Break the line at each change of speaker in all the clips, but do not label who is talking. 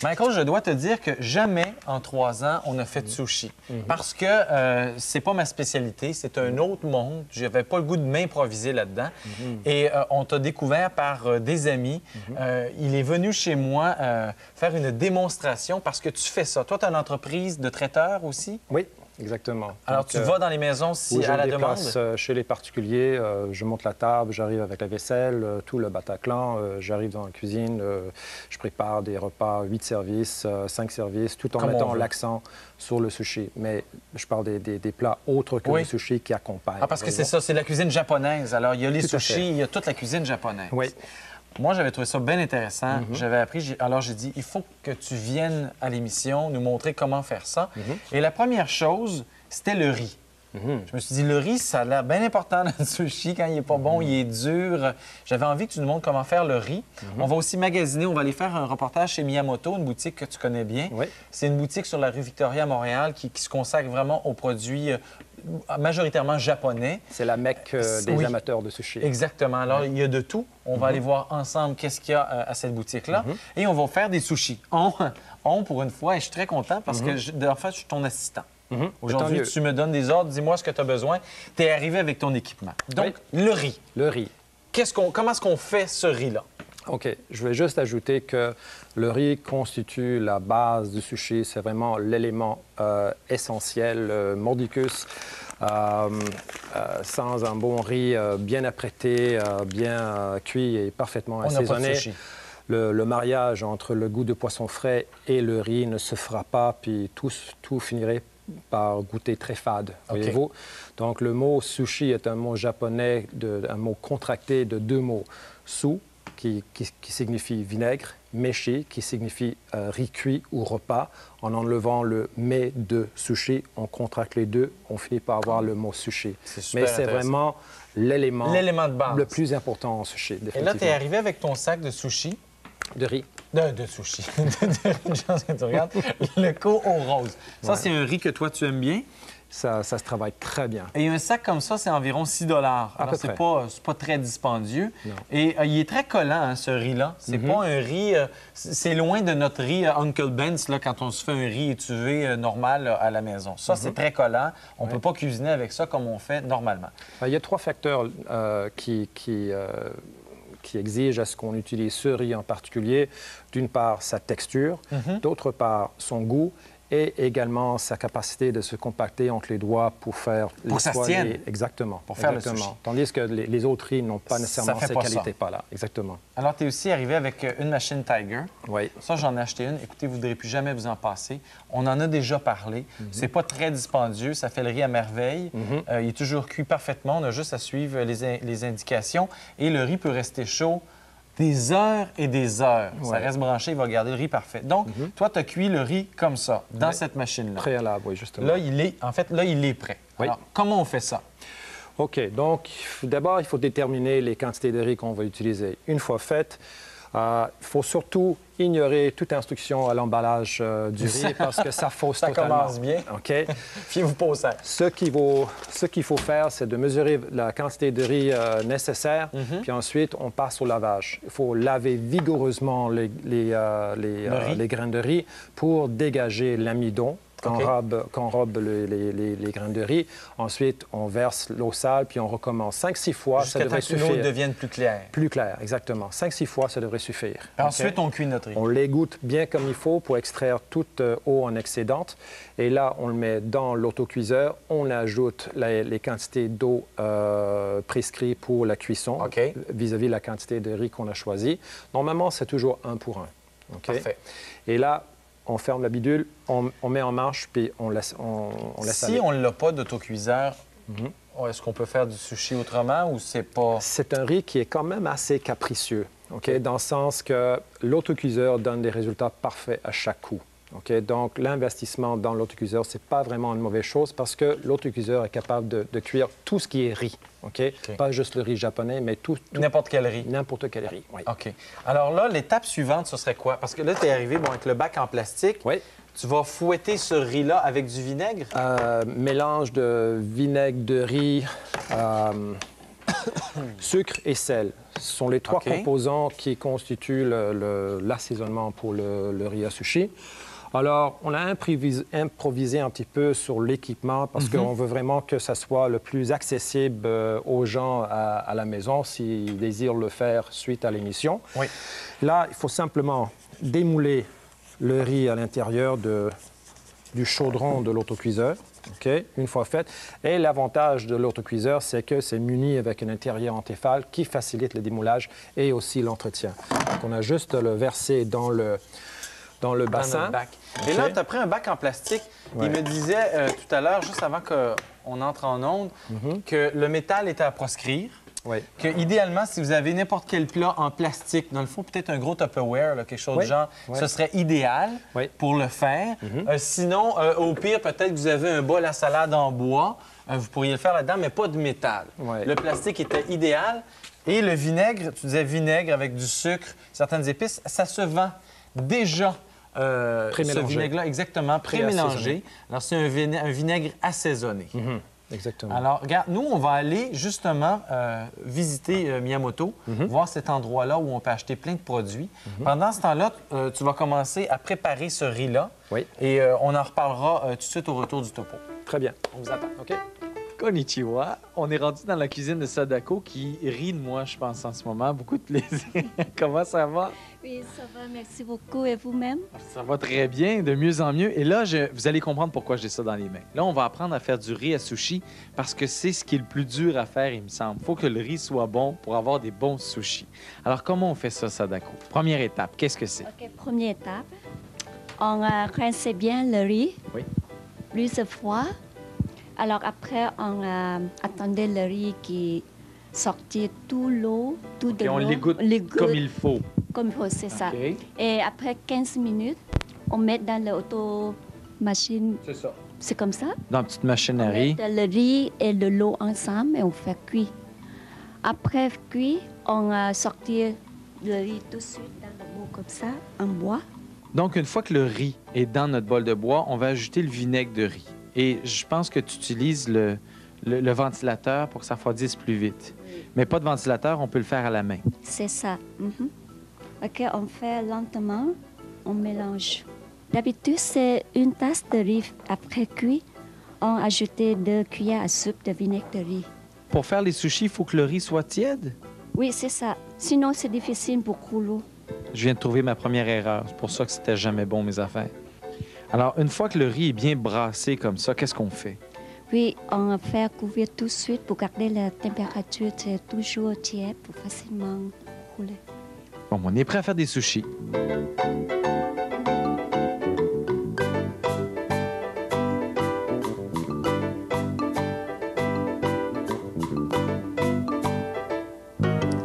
Michael, je dois te dire que jamais en 3 ans, on a fait de sushi. Parce que c'est pas ma spécialité, c'est un autre monde. Je n'avais pas le goût de m'improviser là-dedans. Et on t'a découvert par des amis. Il est venu chez moi faire une démonstration parce que tu fais ça. Toi, tu as une entreprise de traiteur aussi?
Oui, exactement.
Alors,
Donc,
tu vas dans les maisons si à la demande?
Je me déplace chez les particuliers, je monte la table, j'arrive avec la vaisselle, tout le Bataclan, j'arrive dans la cuisine, je prépare des repas, 8 services, 5 services, tout en mettant l'accent sur le sushi. Mais je parle des plats autres que le sushi qui accompagnent.
Ah, parce que c'est ça, c'est la cuisine japonaise. Alors, il y a les sushis, il y a toute la cuisine japonaise.
Oui.
Moi, j'avais trouvé ça bien intéressant. J'avais appris, alors j'ai dit, il faut que tu viennes à l'émission nous montrer comment faire ça. Et la première chose, c'était le riz. Je me suis dit, le riz, ça a l'air bien important dans le sushi. Quand il n'est pas bon, il est dur. J'avais envie que tu nous montres comment faire le riz. On va aussi magasiner, on va aller faire un reportage chez Miyamoto, une boutique que tu connais bien.
Oui.
C'est une boutique sur la rue Victoria à Montréal qui se consacre vraiment aux produits majoritairement japonais.
C'est la mecque des amateurs de sushi.
Exactement. Alors, il y a de tout. On va aller voir ensemble qu'est-ce qu'il y a à cette boutique-là. Et on va faire des sushis. Pour une fois, et je suis très content parce que, en fait, je suis ton assistant. Aujourd'hui, tu me donnes des ordres, dis-moi ce que tu as besoin. Tu es arrivé avec ton équipement. Donc, le riz.
Le riz.
Comment est-ce qu'on fait ce riz-là?
OK. Je vais juste ajouter que le riz constitue la base du sushi. C'est vraiment l'élément essentiel, mordicus. Sans un bon riz bien apprêté, bien cuit et parfaitement assaisonné, le mariage entre le goût de poisson frais et le riz ne se fera pas, puis tout finirait par goûter très fade, voyez-vous. Donc, le mot sushi est un mot japonais, un mot contracté de 2 mots. Su, qui signifie vinaigre, meshi, qui signifie riz cuit ou repas. En enlevant le mais de sushi, on contracte les deux, on finit par avoir le mot sushi. Mais c'est vraiment l'élément
de base,
le plus important en sushi, définitivement.
Et là, tu es arrivé avec ton sac de sushi.
De riz.
De sushi. Une chance que tu regardes. Le co au rose. Ça, c'est un riz que toi, tu aimes bien?
Ça se travaille très bien.
Et un sac comme ça, c'est environ 6 $. Alors, c'est pas très dispendieux. Non. Et il est très collant, hein, ce riz-là. C'est pas un riz... c'est loin de notre riz Uncle Ben's, là, quand on se fait un riz étuvé normal à la maison. Ça, c'est très collant. On peut pas cuisiner avec ça comme on fait normalement.
Il y a 3 facteurs qui exige à ce qu'on utilise ce riz en particulier. D'une part, sa texture, d'autre part, son goût et également sa capacité de se compacter entre les doigts pour faire...
Pour que ça se tienne.
Exactement.
Pour faire le sushi.
Tandis que les autres riz n'ont pas nécessairement ces qualités-là. Exactement.
Alors, tu es aussi arrivé avec une machine Tiger.
Oui.
Ça, j'en ai acheté une. Écoutez, vous ne voudrez plus jamais vous en passer. On en a déjà parlé. C'est pas très dispendieux. Ça fait le riz à merveille. Il est toujours cuit parfaitement. On a juste à suivre les indications. Et le riz peut rester chaud des heures et des heures. Ça reste branché, il va garder le riz parfait. Donc, toi, tu as cuit le riz comme ça, dans cette machine-là.
Préalable, oui, justement.
Là, il est prêt.
Oui.
Alors, comment on fait ça?
OK. Donc, d'abord, il faut déterminer les quantités de riz qu'on va utiliser. Une fois fait, il faut surtout ignorer toute instruction à l'emballage du riz parce que ça fausse totalement.
Ça commence bien.
OK.
Fiez-vous pas au sac.
Ce qu'il faut faire, c'est de mesurer la quantité de riz nécessaire, puis ensuite, on passe au lavage. Il faut laver vigoureusement les grains de riz pour dégager l'amidon qu'enrobe les grains de riz. Ensuite, on verse l'eau sale, puis on recommence 5-6 fois. Ça devrait suffire.
Jusqu'à l'eau devienne plus claire.
Plus claire, exactement. 5-6 fois, ça devrait suffire.
Ensuite, on cuit notre riz.
On l'égoutte bien comme il faut pour extraire toute eau en excédente. Et là, on le met dans l'autocuiseur. On ajoute les quantités d'eau prescrites pour la cuisson vis-à-vis de la quantité de riz qu'on a choisi. Normalement, c'est toujours 1 pour 1.
Parfait.
Et là, on ferme la bidule, on met en marche, puis on laisse
Si
aller.
on n'a pas d'autocuiseur, est-ce qu'on peut faire du sushi autrement ou c'est pas...
C'est un riz qui est quand même assez capricieux, dans le sens que l'autocuiseur donne des résultats parfaits à chaque coup. Donc, l'investissement dans l'autocuiseur, ce n'est pas vraiment une mauvaise chose parce que l'autocuiseur est capable de cuire tout ce qui est riz. Pas juste le riz japonais, mais tout...
N'importe quel riz.
N'importe quel riz, oui.
OK. Alors là, l'étape suivante, ce serait quoi? Parce que là, tu es arrivé avec le bac en plastique.
Oui.
Tu vas fouetter ce riz-là avec du vinaigre?
Mélange de vinaigre de riz, Sucre et sel. Ce sont les trois composants qui constituent l'assaisonnement pour le riz à sushi. Alors, on a improvisé un petit peu sur l'équipement parce qu'on veut vraiment que ça soit le plus accessible aux gens à la maison s'ils désirent le faire suite à l'émission.
Oui.
Là, il faut simplement démouler le riz à l'intérieur du chaudron de l'autocuiseur, une fois fait. Et l'avantage de l'autocuiseur, c'est que c'est muni avec un intérieur en Tefal qui facilite le démoulage et aussi l'entretien. Donc, on a juste à le verser dans le bassin.
Bac. Et là, tu as pris un bac en plastique. Ouais. Il me disait tout à l'heure, juste avant qu'on entre en onde, que le métal était à proscrire.
Oui.
Que, idéalement, si vous avez n'importe quel plat en plastique, dans le fond, peut-être un gros Tupperware, là, quelque chose de genre, ce serait idéal pour le faire. Sinon, au pire, peut-être que vous avez un bol à salade en bois. Vous pourriez le faire là-dedans, mais pas de métal. Le plastique était idéal. Et le vinaigre, tu disais vinaigre avec du sucre, certaines épices, ça se vend déjà. Ce vinaigre-là, exactement, pré-mélangé. Alors, c'est un vinaigre assaisonné.
Exactement.
Alors, regarde, nous, on va aller justement visiter Miyamoto, voir cet endroit-là où on peut acheter plein de produits. Pendant ce temps-là, tu vas commencer à préparer ce riz-là.
Oui.
Et on en reparlera tout de suite au retour du topo.
Très bien.
On vous attend.
OK.
Konnichiwa. On est rendu dans la cuisine de Sadako qui rit de moi, je pense, en ce moment. Beaucoup de plaisir. Comment ça va?
Oui, ça va. Merci beaucoup. Et vous-même?
Ça va très bien, de mieux en mieux. Et là, vous allez comprendre pourquoi j'ai ça dans les mains. Là, on va apprendre à faire du riz à sushi parce que c'est ce qui est le plus dur à faire, il me semble. Il faut que le riz soit bon pour avoir des bons sushis. Alors, comment on fait ça, Sadako? Première étape, qu'est-ce que c'est?
OK, première étape. On rince bien le riz.
Oui.
Plus froid. Alors après, on attendait le riz qui sortait tout l'eau, tout de l'eau.
Et on l'égoutte comme il faut.
Comme il faut, c'est ça. Et après 15 minutes, on met dans l'automachine.
C'est ça.
C'est comme ça?
Dans la petite machine à riz.
On met le riz et de l'eau ensemble et on fait cuire. Après cuit, on a sorti le riz tout de suite dans le bol comme ça, en bois.
Donc, une fois que le riz est dans notre bol de bois, on va ajouter le vinaigre de riz. Et je pense que tu utilises le ventilateur pour que ça refroidisse plus vite. Mais pas de ventilateur, on peut le faire à la main.
C'est ça. OK, on fait lentement, on mélange. D'habitude, c'est une tasse de riz après cuit. On ajoute 2 cuillères à soupe de vinaigre de riz.
Pour faire les sushis, il faut que le riz soit tiède?
Oui, c'est ça. Sinon, c'est difficile beaucoup l'eau.
Je viens de trouver ma première erreur. C'est pour ça que c'était jamais bon, mes affaires. Alors, une fois que le riz est bien brassé comme ça, qu'est-ce qu'on fait?
Oui, on fait couvrir tout de suite pour garder la température toujours tiède pour facilement rouler.
Bon, on est prêt à faire des sushis.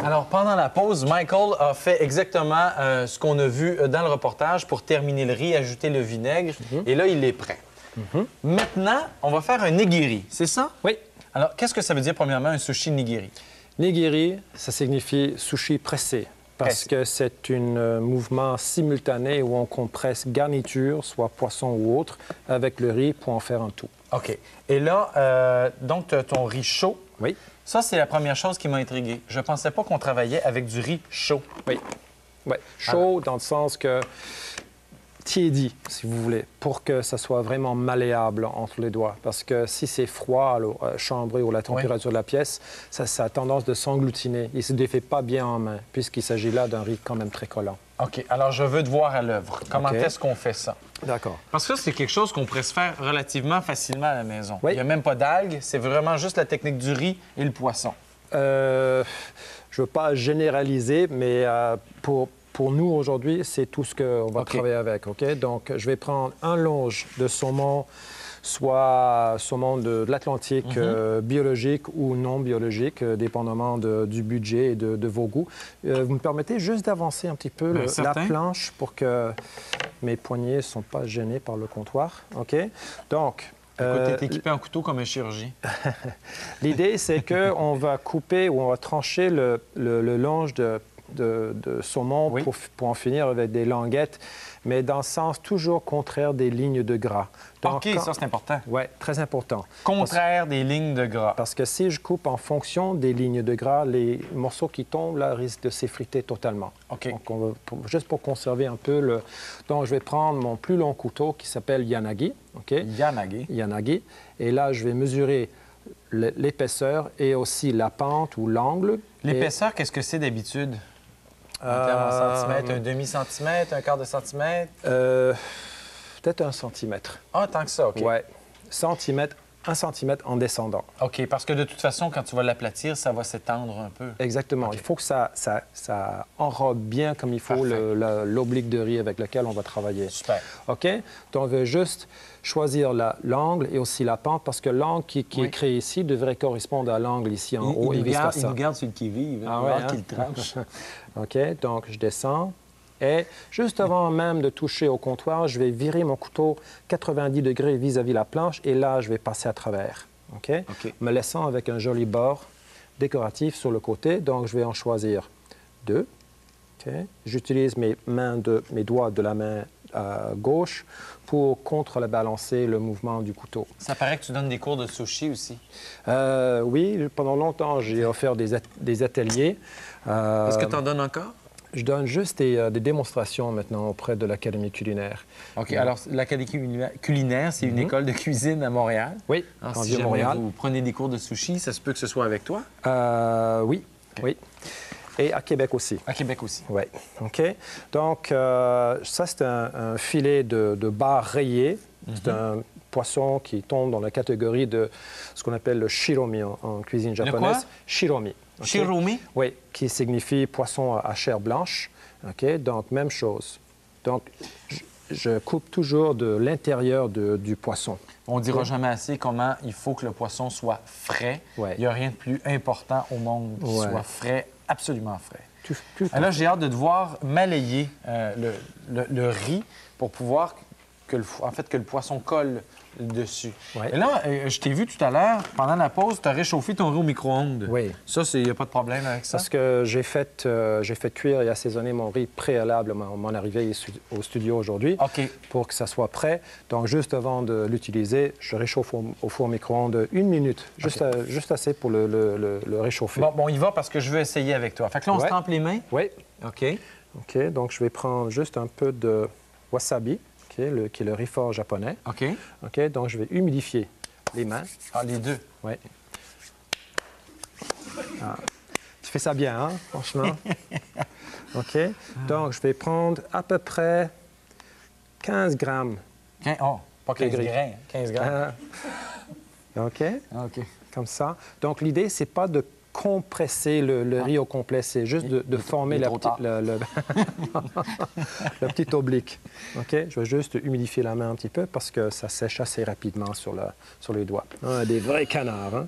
Alors, pendant la pause, Michael a fait exactement ce qu'on a vu dans le reportage pour terminer le riz, ajouter le vinaigre. Et là, il est prêt. Maintenant, on va faire un nigiri, c'est ça?
Oui.
Alors, qu'est-ce que ça veut dire, premièrement, un sushi nigiri?
Nigiri, ça signifie sushi pressé. Parce que c'est un mouvement simultané où on compresse garniture, soit poisson ou autre, avec le riz pour en faire un tout.
OK. Et là, donc, tu as ton riz chaud.
Oui.
Ça, c'est la première chose qui m'a intrigué. Je ne pensais pas qu'on travaillait avec du riz chaud.
Oui. Chaud dans le sens que tiédi, si vous voulez, pour que ça soit vraiment malléable entre les doigts. Parce que si c'est froid, chambré ou la température de la pièce, ça a tendance de s'engloutiner. Il ne se défait pas bien en main, puisqu'il s'agit là d'un riz quand même très collant.
OK. Alors, je veux te voir à l'œuvre. Comment est-ce qu'on fait ça?
D'accord.
Parce que c'est quelque chose qu'on pourrait se faire relativement facilement à la maison.
Oui.
Il n'y a même pas d'algues. C'est vraiment juste la technique du riz et le poisson.
Je ne veux pas généraliser, mais pour nous, aujourd'hui, c'est tout ce qu'on va travailler avec. Donc, je vais prendre un longe de saumon, soit saumon de l'Atlantique biologique ou non biologique, dépendamment du budget et de vos goûts. Vous me permettez juste d'avancer un petit peu la planche pour que mes poignets ne sont pas gênés par le comptoir. Donc,
tu es équipé en couteau comme un chirurgien.
L'idée, c'est qu'on va couper ou on va trancher le longe de saumon
Oui.
pour en finir avec des languettes, mais dans le sens toujours contraire des lignes de gras. Donc,
OK, ça, c'est important.
Oui, très important.
Contraire des lignes de gras.
Parce que si je coupe en fonction des lignes de gras, les morceaux qui tombent, là, risquent de s'effriter totalement.
OK.
Donc, juste pour conserver un peu le... Donc, je vais prendre mon plus long couteau qui s'appelle Yanagi. OK? Yanagi. Et là, je vais mesurer l'épaisseur et aussi la pente ou l'angle.
L'épaisseur, qu'est-ce que c'est d'habitude? En termes en centimètres, un demi-centimètre, un quart de centimètre?
Peut-être 1 centimètre.
Ah, tant que ça, OK.
Oui, 1 centimètre en descendant.
OK, parce que de toute façon, quand tu vas l'aplatir, ça va s'étendre un peu.
Exactement.
Okay.
Il faut que ça enrobe bien comme il faut l'oblique de riz avec lequel on va travailler.
Super.
OK? Donc, on veut juste choisir l'angle et aussi la pente parce que l'angle qui est créé ici devrait correspondre à l'angle ici en haut et vice-versa.
Il nous garde sur le qui-vive,
Ah ouais,
qu'il tranche.
OK, donc je descends. Et juste avant même de toucher au comptoir, je vais virer mon couteau 90 degrés vis-à-vis la planche et là, je vais passer à travers. OK? Me laissant avec un joli bord décoratif sur le côté. Donc, je vais en choisir 2. OK? J'utilise mes doigts de la main gauche pour contre-balancer le mouvement du couteau.
Ça paraît que tu donnes des cours de sushi aussi.
Oui, pendant longtemps, j'ai offert des ateliers.
Est-ce que tu en donnes encore?
Je donne juste des démonstrations maintenant auprès de l'Académie culinaire.
OK. Alors, l'Académie culinaire, c'est une école de cuisine à Montréal.
Oui,
en Vieux Montréal. Vous prenez des cours de sushi, ça se peut que ce soit avec toi?
Oui, okay. Oui. Et à Québec aussi.
À Québec aussi.
Oui. OK. Donc, ça, c'est un filet de bar rayé. C'est un poisson qui tombe dans la catégorie de ce qu'on appelle le shiromi en cuisine japonaise.
Le quoi?
Shiromi. Okay?
Shiromi?
Oui, qui signifie poisson à chair blanche. OK? Donc, même chose. Donc, je coupe toujours de l'intérieur du poisson.
On ne dira jamais assez comment il faut que le poisson soit frais.
Ouais.
Il n'y a rien de plus important au monde qui soit frais, absolument frais.
Tout
là, j'ai hâte de devoir malayer le riz pour pouvoir que le poisson colle dessus.
Ouais.
Et là, je t'ai vu tout à l'heure, pendant la pause, tu as réchauffé ton riz au micro-ondes.
Oui.
Ça, il n'y a pas de problème avec ça?
Parce que j'ai fait cuire et assaisonner mon riz préalable à mon arrivée au studio aujourd'hui pour que ça soit prêt. Donc, juste avant de l'utiliser, je réchauffe au four micro-ondes 1 minute, juste assez pour le réchauffer.
Bon, on y va parce que je veux essayer avec toi. Fait que là, on se trempe les mains?
Oui.
OK.
OK, donc je vais prendre juste un peu de wasabi. Qui est le riz fort japonais.
OK.
OK, donc je vais humidifier les mains.
Ah, les deux?
Oui. Ah. Tu fais ça bien, hein, franchement. OK, donc je vais prendre à peu près 15 grammes.
Oh, pas 15 grains, 15 grammes.
OK.
OK.
Comme ça. Donc l'idée, c'est pas de compresser le riz au complet, c'est juste de former le petit oblique. OK? Je vais juste humidifier la main un petit peu parce que ça sèche assez rapidement sur les doigts. Des vrais canards, hein?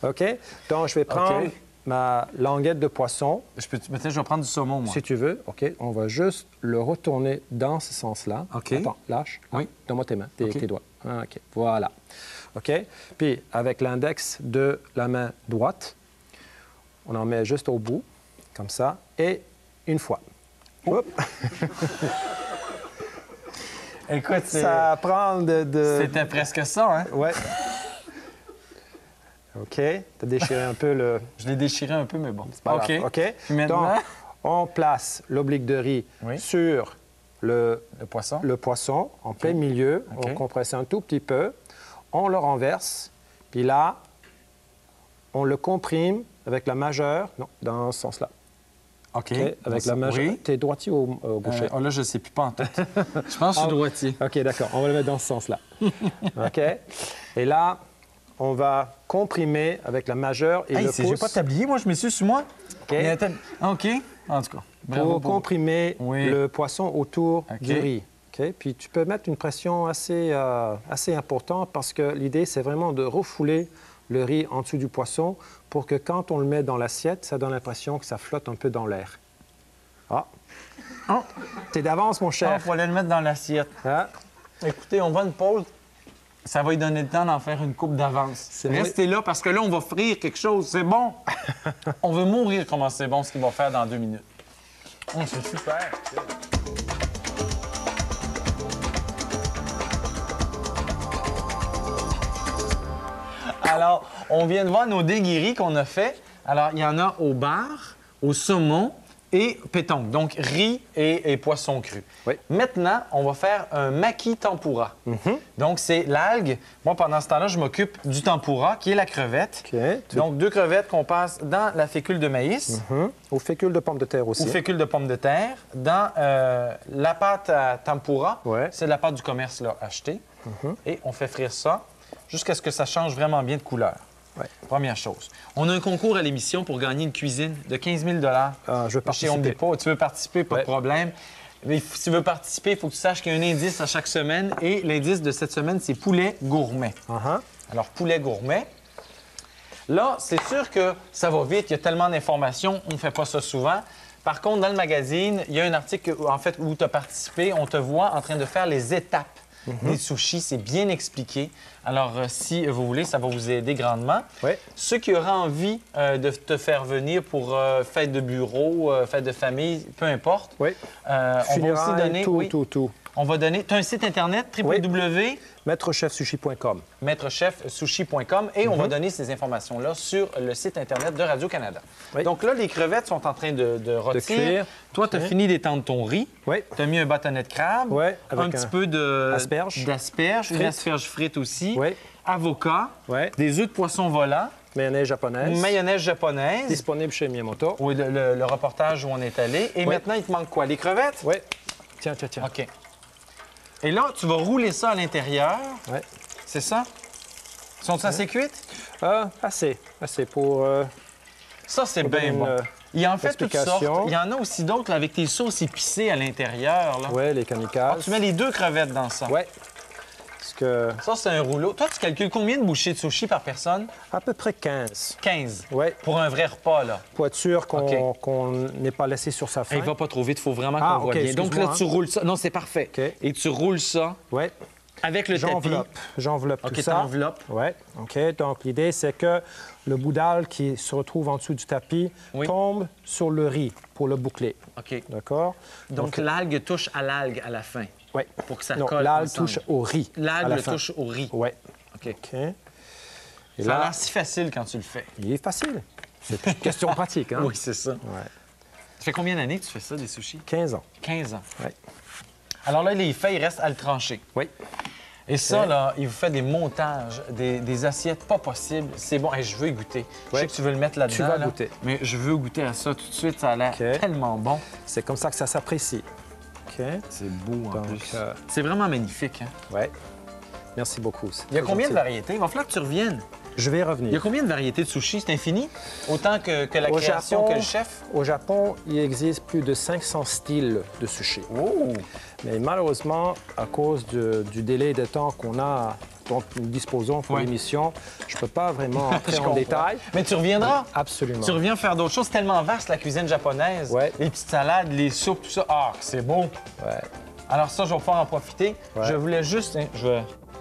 OK? Donc, je vais prendre ma languette de poisson.
Peut-être je vais prendre du saumon, moi.
Si tu veux. OK? On va juste le retourner dans ce sens-là.
OK.
Attends, lâche.
Oui.
Donne-moi tes mains, tes doigts. OK. Voilà. OK? Puis, avec l'index de la main droite, on en met juste au bout, comme ça, et une fois. Hop.
Écoute,
ça prend
C'était presque ça, hein?
Ouais. OK. Tu as déchiré un peu le...
Je l'ai déchiré un peu, mais bon.
C'est pas grave. OK.
Maintenant...
Donc, on place l'oblique de riz sur le poisson en plein milieu. On compresse un tout petit peu. On le renverse. Puis là, on le comprime avec la majeure, dans ce sens-là.
OK.
Avec la majeure. Tu es droitier ou gaucher?
Là, je ne sais plus pas en tête. Je pense que je suis droitier.
OK, d'accord. On va le mettre dans ce sens-là. OK. Et là, on va comprimer avec la majeure et le pouce.
J'ai pas de tablier, moi, je m'essuie sur moi.
OK.
OK. En tout cas.
Pour comprimer le poisson autour du riz. OK. Puis tu peux mettre une pression assez importante parce que l'idée, c'est vraiment de refouler le riz en dessous du poisson pour que quand on le met dans l'assiette, ça donne l'impression que ça flotte un peu dans l'air. Ah! Oh. T'es d'avance, mon cher.
Il faut aller le mettre dans l'assiette.
Ah.
Écoutez, on va une pause. Ça va lui donner le temps d'en faire une coupe d'avance. Restez là parce que là, on va frire quelque chose. C'est bon. On veut mourir comment c'est bon ce qu'il va faire dans 2 minutes. Oh, c'est super. Alors, on vient de voir nos déguiris qu'on a fait. Alors, il y en a au bar, au saumon et pétanque. Donc, riz et poisson cru.
Oui.
Maintenant, on va faire un maki tempura. Donc, c'est l'algue. Moi, pendant ce temps-là, je m'occupe du tempura, qui est la crevette.
OK.
Donc, 2 crevettes qu'on passe dans la fécule de maïs,
Au fécule de pommes de terre aussi.
ou fécule de pommes de terre, dans la pâte à tempura.
Ouais.
C'est de la pâte du commerce là, achetée. Et on fait frire ça jusqu'à ce que ça change vraiment bien de couleur.
Ouais.
Première chose. On a un concours à l'émission pour gagner une cuisine de 15 000
Je veux
chez Home
participer.
Depot. Tu veux participer, pas
Ouais.
de problème. Mais si tu veux participer, il faut que tu saches qu'il y a un indice à chaque semaine. Et l'indice de cette semaine, c'est poulet gourmet. Alors, poulet gourmet. Là, c'est sûr que ça va vite. Il y a tellement d'informations. On ne fait pas ça souvent. Par contre, dans le magazine, il y a un article en fait, où tu as participé. On te voit en train de faire les étapes des sushis. C'est bien expliqué. Alors, si vous voulez, ça va vous aider grandement.
Ouais.
Ceux qui auraient envie de te faire venir pour fête de bureau, fête de famille, peu importe,
Oui.
on va aussi donner...
Tout.
On va donner... Tu as un site Internet,
Oui.
www.maîtrechefsushi.com et on va donner ces informations-là sur le site Internet de Radio-Canada.
Oui.
Donc là, les crevettes sont en train de rôtir.
cuire.
Toi, tu as fini d'étendre ton riz.
Oui.
Tu as mis un bâtonnet de crabe.
Oui,
Un
avec
petit peu
asperges.
d'asperges, une
Frites.
asperge frite aussi.
Oui.
Avocat.
Oui.
Des œufs de poisson volant.
Mayonnaise japonaise.
Mayonnaise japonaise.
Disponible chez Miyamoto.
Oui, le reportage où on est allé. Et
Oui.
maintenant, il te manque quoi? Les crevettes?
Oui. Tiens.
OK. Et là, tu vas rouler ça à l'intérieur.
Oui.
C'est ça? Sont-elles assez cuites?
Assez pour...
Ça, c'est
Pour
bien
donner
bon.
une,
Il y en fait toutes sortes.
explication.
Il y en a aussi d'autres là, avec tes sauces épicées à l'intérieur. Là.
Oui, les kamikazes.
Tu mets les 2 crevettes dans ça.
Oui. Parce que...
Ça, c'est un rouleau. Toi, tu calcules combien de bouchées de sushi par personne?
À peu près 15.
15.
Oui.
Pour un vrai repas, là.
Pour être sûr qu'on
OK.
qu'on n'est pas laissé sur sa faim.
Il va pas trop vite, il faut vraiment
Ah,
qu'on voit
OK,
bien. Donc là,
excuse-moi,
tu roules ça. Non, c'est parfait.
OK.
Et tu roules ça
Oui.
avec le tapis.
J'enveloppe
OK,
tout ça.
t'enveloppes.
Oui. OK. Donc, l'idée, c'est que le boudal qui se retrouve en dessous du tapis
Oui.
tombe sur le riz pour le boucler.
OK.
D'accord?
Donc, l'algue touche à l'algue à la fin.
Oui.
Pour que ça
Non,
colle
l'algue
ensemble.
touche au riz. à
L'algue
la
le
fin.
touche au riz.
Oui.
OK.
OK. Et
Ça a
là,
l'air si facile quand tu le fais.
il est facile. C'est une question pratique, hein?
Oui, c'est ça.
Ouais.
Ça fait combien d'années que tu fais ça, des sushis?
15 ans.
15 ans.
Oui.
Alors là, les faits, il reste à le trancher.
Oui.
Et ça,
Ouais.
là, il vous fait des montages, des assiettes pas possibles. C'est bon. Hey, je veux y goûter. Je
Ouais.
sais que tu veux le mettre là-dedans.
Tu vas
là,
goûter.
Mais je veux goûter à ça tout de suite. Ça a l'air
OK.
tellement bon.
C'est comme ça que ça s'apprécie. OK?
C'est beau, en
Donc,
plus. C'est vraiment magnifique. Hein?
ouais. Merci beaucoup.
Il y a combien de variétés? Il va falloir que tu reviennes.
Je vais
Il y a
revenir.
combien de variétés de sushis? C'est infini? Autant que la
Au
création
Japon-
que le chef?
Au Japon, il existe plus de 500 styles de sushi.
Oh!
Mais malheureusement, à cause du délai de temps dont nous disposons pour
Ouais.
l'émission, je ne peux pas vraiment entrer
Je
en
comprends.
détail.
Mais tu reviendras.
Absolument.
Tu reviens faire d'autres choses. C'est tellement vaste, la cuisine japonaise.
Ouais.
Les petites salades, les soupes, tout ça. Ah, c'est beau.
Ouais.
Alors ça, je vais pouvoir en profiter.
Ouais.
Je voulais juste... hein,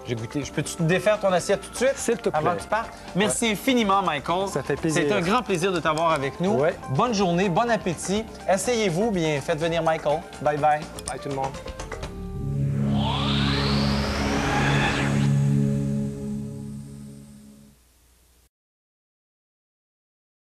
j'ai goûté. Je peux-tu te défaire ton assiette tout de suite?
S'il te plaît.
Avant que tu partes. Merci infiniment, Michael.
Ça fait plaisir.
C'est un grand plaisir de t'avoir avec nous.
Ouais.
Bonne journée, bon appétit. Asseyez-vous, bien faites venir Michael. Bye-bye.
Bye tout le monde.